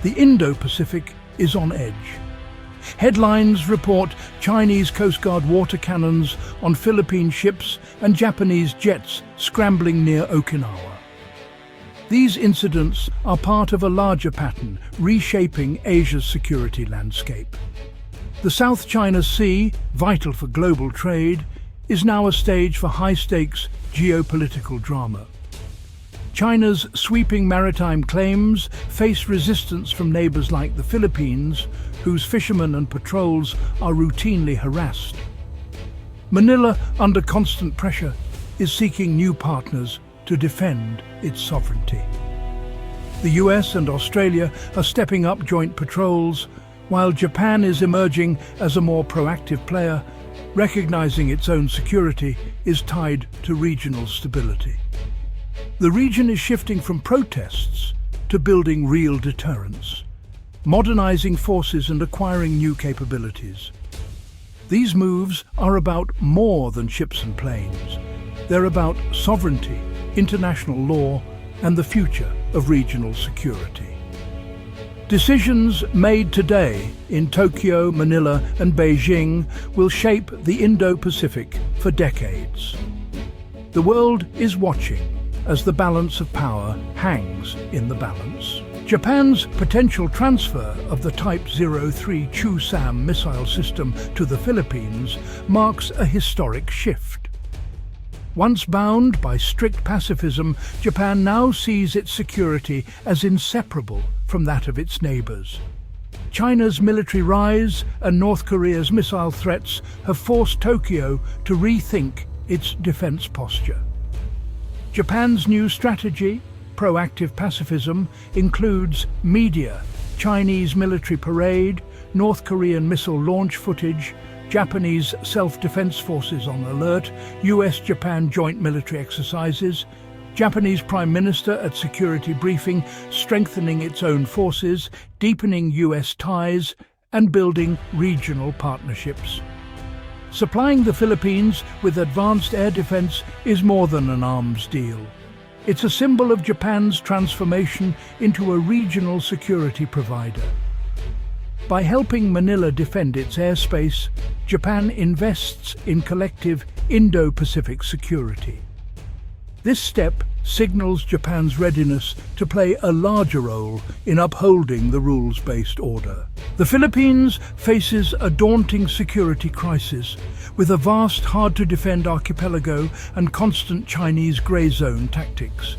the Indo-Pacific is on edge. Headlines report Chinese Coast Guard water cannons on Philippine ships and Japanese jets scrambling near Okinawa. These incidents are part of a larger pattern reshaping Asia's security landscape. The South China Sea, vital for global trade, is now a stage for high-stakes geopolitical drama. China's sweeping maritime claims face resistance from neighbors like the Philippines, whose fishermen and patrols are routinely harassed. Manila, under constant pressure, is seeking new partners to defend its sovereignty. The US and Australia are stepping up joint patrols, while Japan is emerging as a more proactive player, recognizing its own security is tied to regional stability. The region is shifting from protests to building real deterrence, modernizing forces and acquiring new capabilities. These moves are about more than ships and planes. They're about sovereignty, international law, and the future of regional security. Decisions made today in Tokyo, Manila, and Beijing will shape the Indo-Pacific for decades. The world is watching as the balance of power hangs in the balance. Japan's potential transfer of the Type 03 Chu-Sam missile system to the Philippines marks a historic shift. Once bound by strict pacifism, Japan now sees its security as inseparable from that of its neighbors. China's military rise and North Korea's missile threats have forced Tokyo to rethink its defense posture. Japan's new strategy, proactive pacifism, includes media, Chinese military parade, North Korean missile launch footage, Japanese self-defense forces on alert, US-Japan joint military exercises, Japanese Prime Minister at security briefing strengthening its own forces, deepening US ties, and building regional partnerships. Supplying the Philippines with advanced air defense is more than an arms deal. It's a symbol of Japan's transformation into a regional security provider. By helping Manila defend its airspace, Japan invests in collective Indo-Pacific security. This step signals Japan's readiness to play a larger role in upholding the rules-based order. The Philippines faces a daunting security crisis, with a vast, hard-to-defend archipelago and constant Chinese grey zone tactics.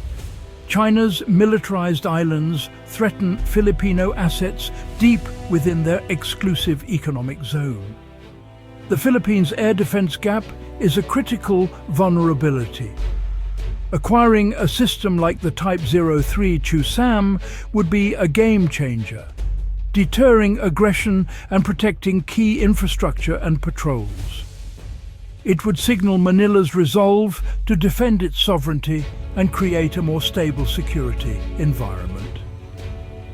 China's militarized islands threaten Filipino assets deep within their exclusive economic zone. The Philippines' air defense gap is a critical vulnerability. Acquiring a system like the Type 03 Chu-Sam would be a game-changer, deterring aggression and protecting key infrastructure and patrols. It would signal Manila's resolve to defend its sovereignty and create a more stable security environment.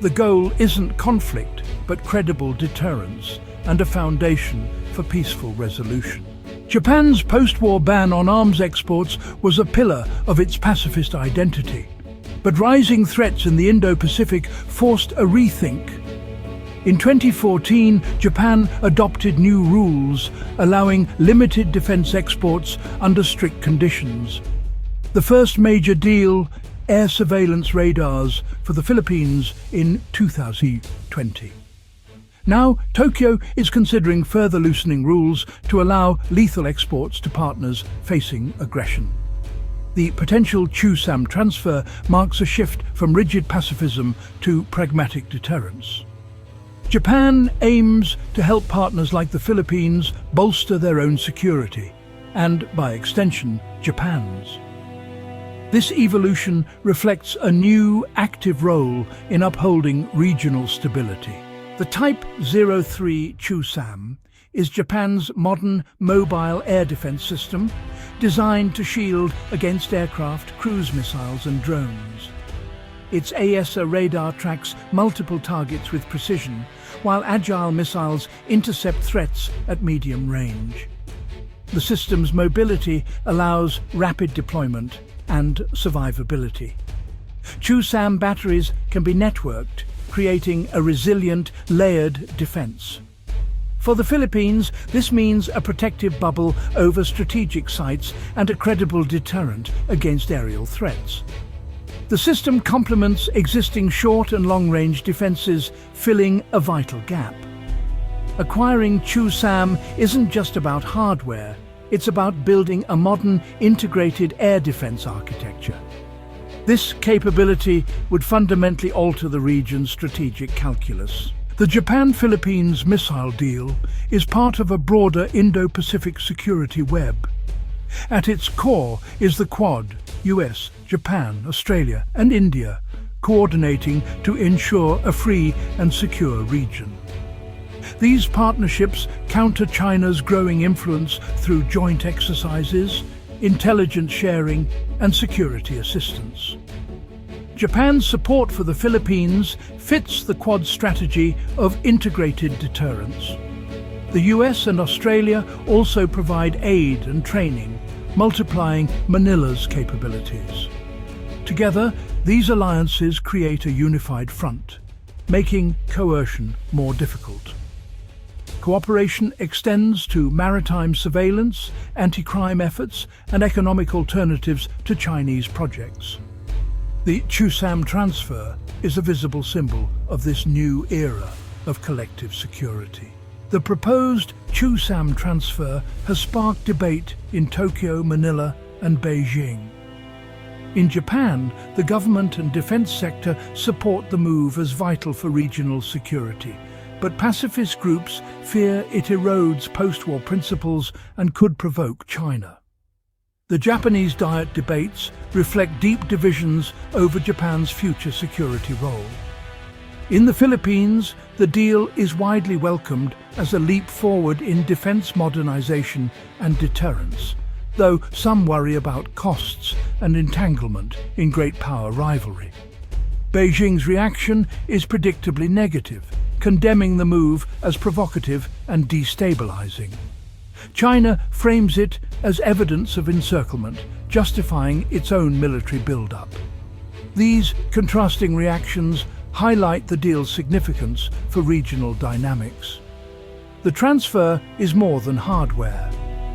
The goal isn't conflict, but credible deterrence and a foundation for peaceful resolution. Japan's post-war ban on arms exports was a pillar of its pacifist identity, but rising threats in the Indo-Pacific forced a rethink. In 2014, Japan adopted new rules, allowing limited defense exports under strict conditions. The first major deal, air surveillance radars for the Philippines in 2020. Now, Tokyo is considering further loosening rules to allow lethal exports to partners facing aggression. The potential Chu-Sam transfer marks a shift from rigid pacifism to pragmatic deterrence. Japan aims to help partners like the Philippines bolster their own security, and, by extension, Japan's. This evolution reflects a new, active role in upholding regional stability. The Type 03 Chu-Sam is Japan's modern mobile air defense system designed to shield against aircraft, cruise missiles and drones. Its AESA radar tracks multiple targets with precision, while agile missiles intercept threats at medium range. The system's mobility allows rapid deployment and survivability. Chu-Sam batteries can be networked, creating a resilient, layered defense. For the Philippines, this means a protective bubble over strategic sites and a credible deterrent against aerial threats. The system complements existing short and long-range defenses, filling a vital gap. Acquiring Chu-SAM isn't just about hardware, it's about building a modern, integrated air defense architecture. This capability would fundamentally alter the region's strategic calculus. The Japan-Philippines missile deal is part of a broader Indo-Pacific security web. At its core is the Quad, US, Japan, Australia, and India, coordinating to ensure a free and secure region. These partnerships counter China's growing influence through joint exercises, intelligence sharing, and security assistance. Japan's support for the Philippines fits the Quad strategy of integrated deterrence. The US and Australia also provide aid and training, multiplying Manila's capabilities. Together, these alliances create a unified front, making coercion more difficult. Cooperation extends to maritime surveillance, anti-crime efforts, and economic alternatives to Chinese projects. The Chu-SAM transfer is a visible symbol of this new era of collective security. The proposed Chu-SAM transfer has sparked debate in Tokyo, Manila, and Beijing. In Japan, the government and defense sector support the move as vital for regional security, but pacifist groups fear it erodes post-war principles and could provoke China. The Japanese Diet debates reflect deep divisions over Japan's future security role. In the Philippines, the deal is widely welcomed as a leap forward in defense modernization and deterrence, though some worry about costs and entanglement in great power rivalry. Beijing's reaction is predictably negative, condemning the move as provocative and destabilizing. China frames it as evidence of encirclement, justifying its own military buildup. These contrasting reactions highlight the deal's significance for regional dynamics. The transfer is more than hardware.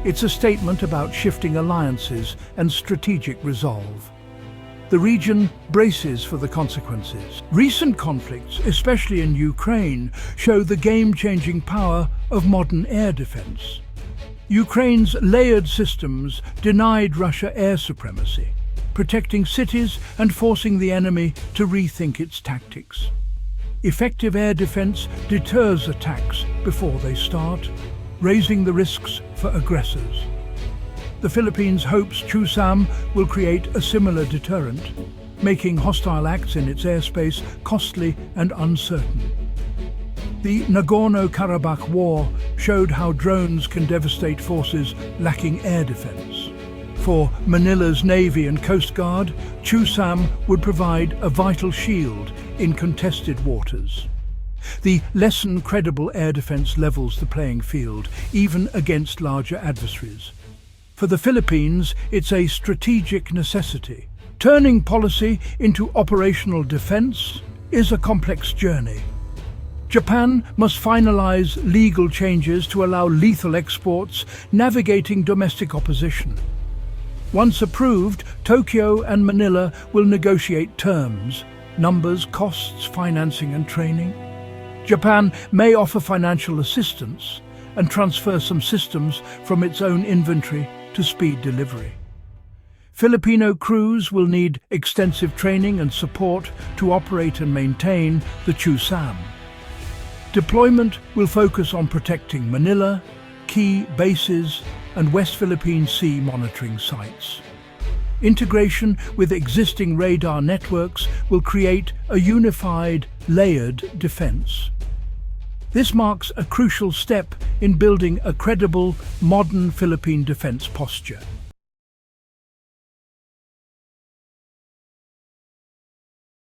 It's a statement about shifting alliances and strategic resolve. The region braces for the consequences. Recent conflicts, especially in Ukraine, show the game-changing power of modern air defense. Ukraine's layered systems denied Russia air supremacy, protecting cities and forcing the enemy to rethink its tactics. Effective air defense deters attacks before they start, raising the risks for aggressors. The Philippines hopes Chu-SAM will create a similar deterrent, making hostile acts in its airspace costly and uncertain. The Nagorno-Karabakh War showed how drones can devastate forces lacking air defense. For Manila's Navy and Coast Guard, Chu-SAM would provide a vital shield in contested waters. The less than credible air defense levels the playing field, even against larger adversaries. For the Philippines, it's a strategic necessity. Turning policy into operational defense is a complex journey. Japan must finalize legal changes to allow lethal exports, navigating domestic opposition. Once approved, Tokyo and Manila will negotiate terms, numbers, costs, financing and training. Japan may offer financial assistance and transfer some systems from its own inventory to speed delivery. Filipino crews will need extensive training and support to operate and maintain the Chu-SAM. Deployment will focus on protecting Manila, key bases, and West Philippine Sea monitoring sites. Integration with existing radar networks will create a unified, layered defense. This marks a crucial step in building a credible, modern Philippine defense posture.